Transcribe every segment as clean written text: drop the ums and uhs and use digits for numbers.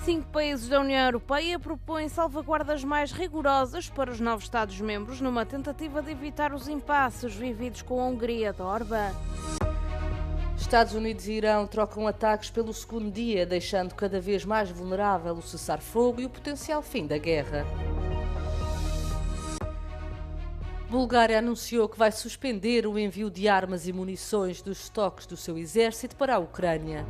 5 países da União Europeia propõem salvaguardas mais rigorosas para os novos Estados-membros numa tentativa de evitar os impasses vividos com a Hungria de Orbán. Estados Unidos e Irão trocam ataques pelo segundo dia, deixando cada vez mais vulnerável o cessar-fogo e o potencial fim da guerra. Bulgária anunciou que vai suspender o envio de armas e munições dos estoques do seu exército para a Ucrânia.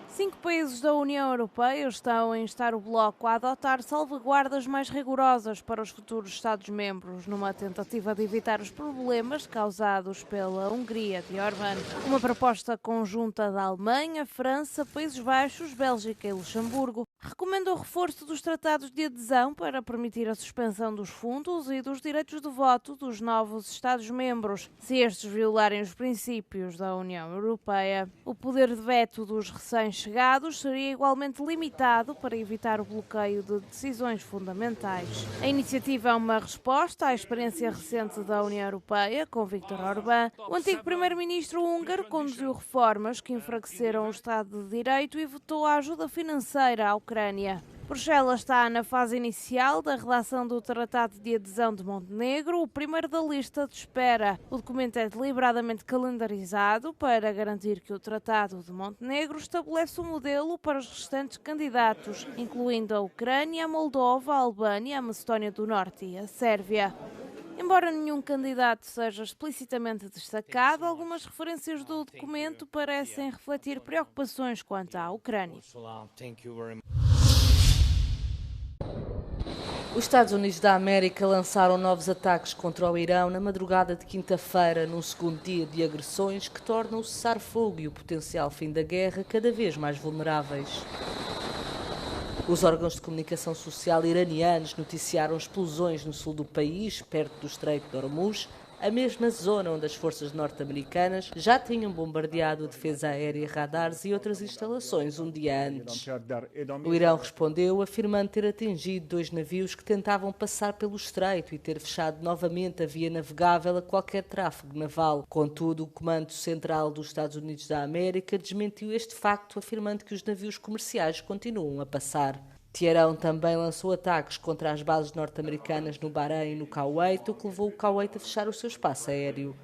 Cinco países da União Europeia estão a instar o Bloco a adotar salvaguardas mais rigorosas para os futuros Estados-membros, numa tentativa de evitar os problemas causados pela Hungria de Orbán. Uma proposta conjunta da Alemanha, França, Países Baixos, Bélgica e Luxemburgo recomenda o reforço dos tratados de adesão para permitir a suspensão dos fundos e dos direitos de voto dos novos Estados-membros, se estes violarem os princípios da União Europeia. O poder de veto dos recém-chegados seria igualmente limitado para evitar o bloqueio de decisões fundamentais. A iniciativa é uma resposta à experiência recente da União Europeia com Viktor Orbán. O antigo primeiro-ministro húngaro conduziu reformas que enfraqueceram o Estado de Direito e votou a ajuda financeira à Ucrânia. Bruxelas está na fase inicial da redação do Tratado de Adesão de Montenegro, o primeiro da lista de espera. O documento é deliberadamente calendarizado para garantir que o Tratado de Montenegro estabelece um modelo para os restantes candidatos, incluindo a Ucrânia, a Moldova, a Albânia, a Macedónia do Norte e a Sérvia. Embora nenhum candidato seja explicitamente destacado, algumas referências do documento parecem refletir preocupações quanto à Ucrânia. Os Estados Unidos da América lançaram novos ataques contra o Irão na madrugada de quinta-feira, num segundo dia de agressões que tornam o cessar-fogo e o potencial fim da guerra cada vez mais vulneráveis. Os órgãos de comunicação social iranianos noticiaram explosões no sul do país, perto do Estreito de Hormuz, a mesma zona onde as forças norte-americanas já tinham bombardeado a defesa aérea, radares e outras instalações um dia antes. O Irão respondeu afirmando ter atingido 2 navios que tentavam passar pelo estreito e ter fechado novamente a via navegável a qualquer tráfego naval. Contudo, o Comando Central dos Estados Unidos da América desmentiu este facto, afirmando que os navios comerciais continuam a passar. Teherão também lançou ataques contra as bases norte-americanas no Bahrein e no Kuwait, o que levou o Kuwait a fechar o seu espaço aéreo.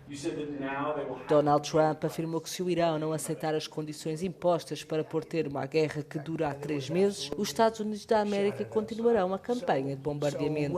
Donald Trump afirmou que se o Irão não aceitar as condições impostas para pôr termo à guerra que dura há 3 meses, os Estados Unidos da América continuarão a campanha de bombardeamento.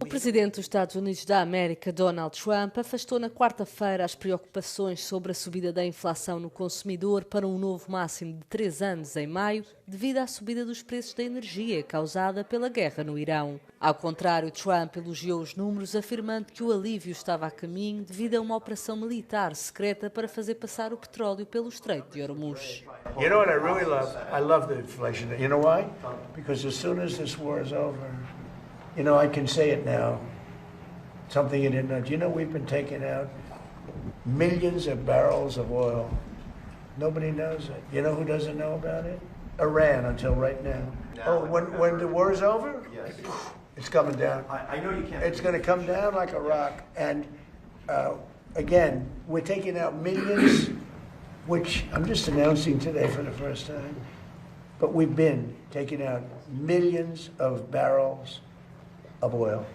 O presidente dos Estados Unidos da América, Donald Trump, afastou na quarta-feira as preocupações sobre a subida da inflação no consumidor para um novo máximo de 3 anos em maio, devido à subida dos preços da energia causada pela guerra no Irão. Ao contrário, Trump elogiou os números, afirmando que o alívio estava a caminho devido a uma operação militar secreta para fazer passar o petróleo pelo Estreito de Hormuz. You know what I really love? I love the inflation. You know why? Because as soon as this war is over, you know, I can say it now. Something you didn't know. Do you know we've been taking out millions of barrels of oil? Nobody knows it. You know who doesn't know about it? Iran until right now. Oh, when the war is over? Yes. It's coming down. I know you can't. It's going to come down like a rock. And again, we're taking out millions, which I'm just announcing today for the first time. But we've been taking out millions of barrels of oil.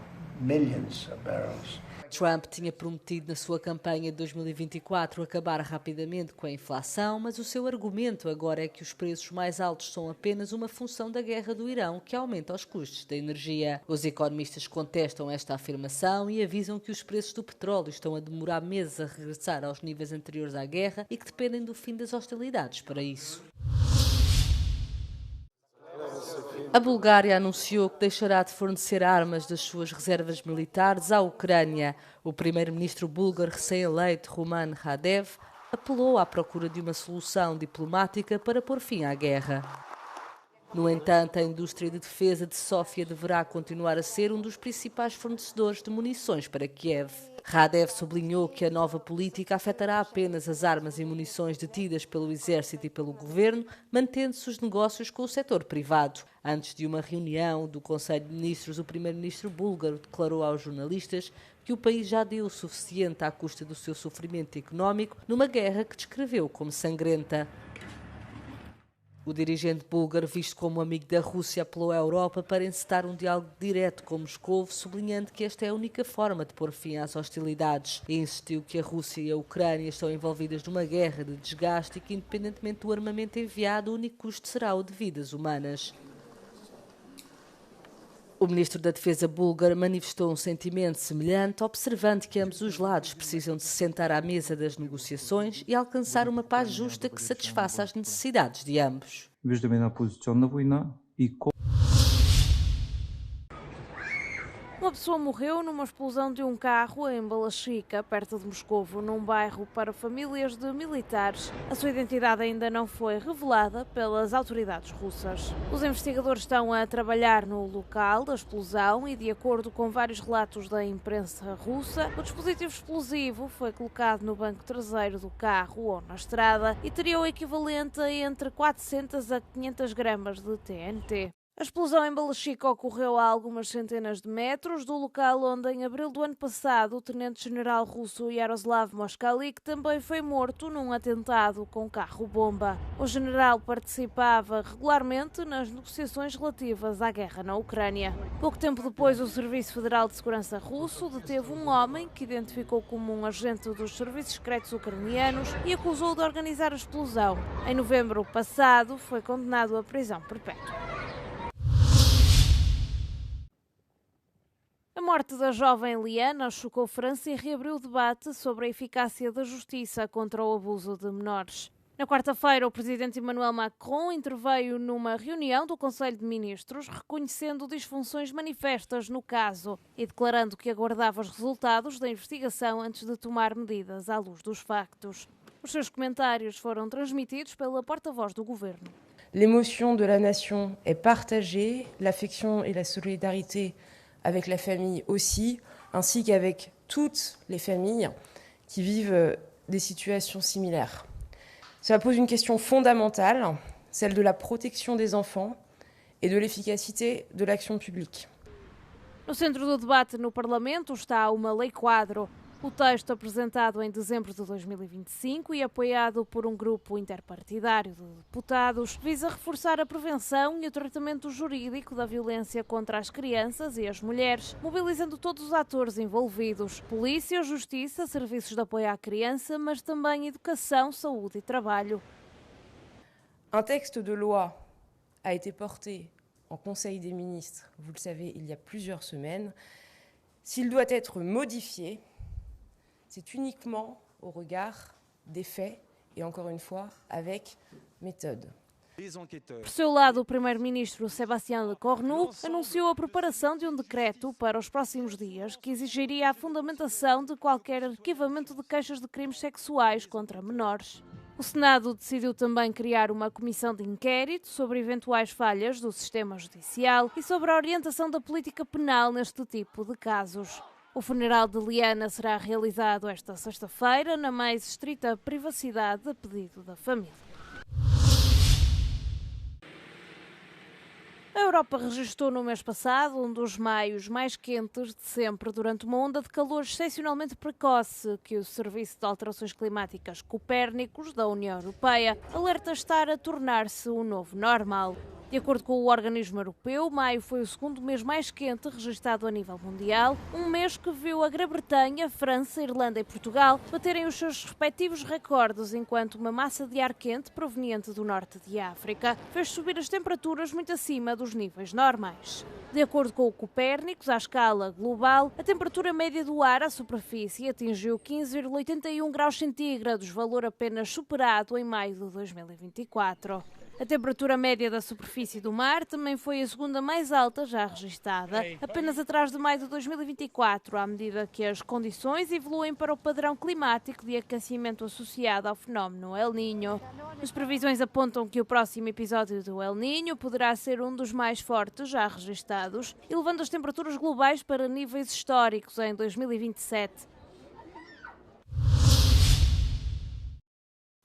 Millions of barrels. Trump tinha prometido na sua campanha de 2024 acabar rapidamente com a inflação, mas o seu argumento agora é que os preços mais altos são apenas uma função da guerra do Irão, que aumenta os custos da energia. Os economistas contestam esta afirmação e avisam que os preços do petróleo estão a demorar meses a regressar aos níveis anteriores à guerra e que dependem do fim das hostilidades para isso. A Bulgária anunciou que deixará de fornecer armas das suas reservas militares à Ucrânia. O primeiro-ministro búlgaro recém-eleito, Rumen Radev, apelou à procura de uma solução diplomática para pôr fim à guerra. No entanto, a indústria de defesa de Sófia deverá continuar a ser um dos principais fornecedores de munições para Kiev. Radev sublinhou que a nova política afetará apenas as armas e munições detidas pelo exército e pelo governo, mantendo-se os negócios com o setor privado. Antes de uma reunião do Conselho de Ministros, o primeiro-ministro búlgaro declarou aos jornalistas que o país já deu o suficiente à custa do seu sofrimento económico numa guerra que descreveu como sangrenta. O dirigente búlgaro, visto como amigo da Rússia, apelou à Europa para encetar um diálogo direto com Moscovo, sublinhando que esta é a única forma de pôr fim às hostilidades. E insistiu que a Rússia e a Ucrânia estão envolvidas numa guerra de desgaste e que, independentemente do armamento enviado, o único custo será o de vidas humanas. O ministro da Defesa búlgaro manifestou um sentimento semelhante, observando que ambos os lados precisam de se sentar à mesa das negociações e alcançar uma paz justa que satisfaça as necessidades de ambos. Uma pessoa morreu numa explosão de um carro em Balachica, perto de Moscovo, num bairro para famílias de militares. A sua identidade ainda não foi revelada pelas autoridades russas. Os investigadores estão a trabalhar no local da explosão e, de acordo com vários relatos da imprensa russa, o dispositivo explosivo foi colocado no banco traseiro do carro ou na estrada e teria o equivalente a entre 400 a 500 gramas de TNT. A explosão em Balachica ocorreu a algumas centenas de metros do local onde, em abril do ano passado, o tenente-general russo Yaroslav Moskalik também foi morto num atentado com carro-bomba. O general participava regularmente nas negociações relativas à guerra na Ucrânia. Pouco tempo depois, o Serviço Federal de Segurança russo deteve um homem que identificou como um agente dos serviços secretos ucranianos e acusou de organizar a explosão. Em novembro passado, foi condenado à prisão perpétua. A morte da jovem Liana chocou França e reabriu o debate sobre a eficácia da justiça contra o abuso de menores. Na quarta-feira, o presidente Emmanuel Macron interveio numa reunião do Conselho de Ministros, reconhecendo disfunções manifestas no caso e declarando que aguardava os resultados da investigação antes de tomar medidas à luz dos factos. Os seus comentários foram transmitidos pela porta-voz do governo. L'émotion de la nation est partagée, l'affection et la solidarité avec la famille aussi, ainsi qu'avec toutes les familles qui vivent des situations similaires. Cela pose une question fondamentale, celle de la protection des enfants et de l'efficacité de l'action publique. No centro do debate no Parlamento está uma lei-quadro. O texto, apresentado em dezembro de 2025 e apoiado por um grupo interpartidário de deputados, visa reforçar a prevenção e o tratamento jurídico da violência contra as crianças e as mulheres, mobilizando todos os atores envolvidos: polícia, justiça, serviços de apoio à criança, mas também educação, saúde e trabalho. Un texte de loi a été porté en Conseil des ministres, vous le savez, il y a plusieurs semaines. S'il doit être modifié, c'est uniquement au regard des faits et, encore une fois, avec méthode. Por seu lado, o primeiro-ministro Sébastien Lecornu anunciou a preparação de um decreto para os próximos dias que exigiria a fundamentação de qualquer arquivamento de queixas de crimes sexuais contra menores. O Senado decidiu também criar uma comissão de inquérito sobre eventuais falhas do sistema judicial e sobre a orientação da política penal neste tipo de casos. O funeral de Liana será realizado esta sexta-feira na mais estrita privacidade a pedido da família. A Europa registrou no mês passado um dos maios mais quentes de sempre, durante uma onda de calor excepcionalmente precoce que o Serviço de Alterações Climáticas Copérnicos da União Europeia alerta estar a tornar-se o novo normal. De acordo com o organismo europeu, maio foi o segundo mês mais quente registrado a nível mundial, um mês que viu a Grã-Bretanha, França, Irlanda e Portugal baterem os seus respectivos recordes, enquanto uma massa de ar quente proveniente do norte de África fez subir as temperaturas muito acima dos níveis normais. De acordo com o Copérnicos, à escala global, a temperatura média do ar à superfície atingiu 15,81 graus centígrados, valor apenas superado em maio de 2024. A temperatura média da superfície do mar também foi a segunda mais alta já registada, apenas atrás de maio de 2024, à medida que as condições evoluem para o padrão climático de aquecimento associado ao fenómeno El Niño. As previsões apontam que o próximo episódio do El Niño poderá ser um dos mais fortes já registados, elevando as temperaturas globais para níveis históricos em 2027.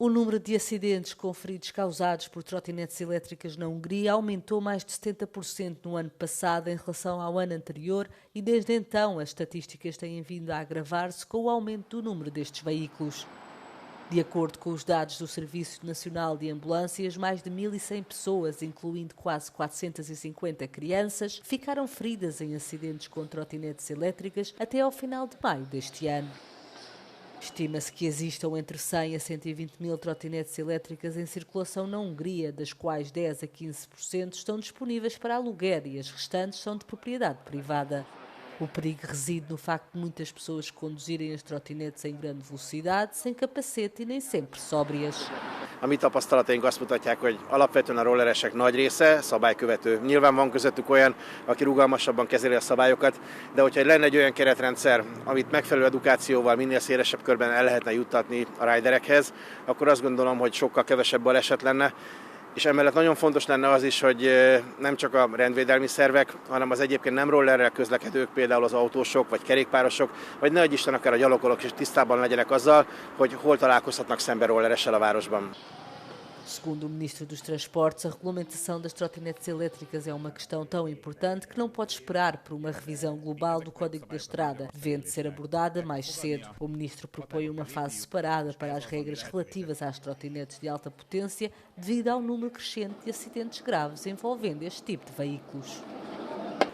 O número de acidentes com feridos causados por trotinetes elétricas na Hungria aumentou mais de 70% no ano passado em relação ao ano anterior e desde então as estatísticas têm vindo a agravar-se com o aumento do número destes veículos. De acordo com os dados do Serviço Nacional de Ambulâncias, mais de 1.100 pessoas, incluindo quase 450 crianças, ficaram feridas em acidentes com trotinetes elétricas até ao final de maio deste ano. Estima-se que existam entre 100 a 120 mil trotinetes elétricas em circulação na Hungria, das quais 10 a 15% estão disponíveis para aluguer e as restantes são de propriedade privada. O perigo reside no facto de muitas pessoas conduzirem as trotinetes em grande velocidade, sem capacete e nem sempre sóbrias. A mi tapasztalataink azt mutatják, hogy alapvetően a rolleresek nagy része szabálykövető. Nyilván van közöttük olyan, aki rugalmasabban kezeli a szabályokat, de hogyha lenne egy olyan keretrendszer, amit megfelelő edukációval minél szélesebb körben el lehetne juttatni a riderekhez, akkor azt gondolom, hogy sokkal kevesebb baleset lenne. És emellett nagyon fontos lenne az is, hogy nem csak a rendvédelmi szervek, hanem az egyébként nem rollerrel közlekedők, például az autósok vagy kerékpárosok, vagy ne adj Isten akár a gyalogolók is tisztában legyenek azzal, hogy hol találkozhatnak szembe rolleressel a városban. Segundo o Ministro dos Transportes, a regulamentação das trotinetes elétricas é uma questão tão importante que não pode esperar por uma revisão global do Código da Estrada, devendo ser abordada mais cedo. O Ministro propõe uma fase separada para as regras relativas às trotinetes de alta potência, devido ao número crescente de acidentes graves envolvendo este tipo de veículos.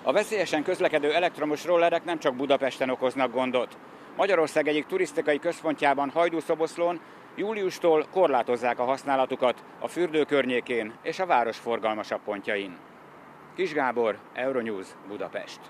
A veszélyesen közlekedő elektromos rollerek nem csak Budapesten okoznak gondot. Magyarország egyik turisztikai központjában, Hajdúszoboszlón júliustól korlátozzák a használatukat a fürdő környékén és a város forgalmasabb pontjain. Kis Gábor, Euronews, Budapest.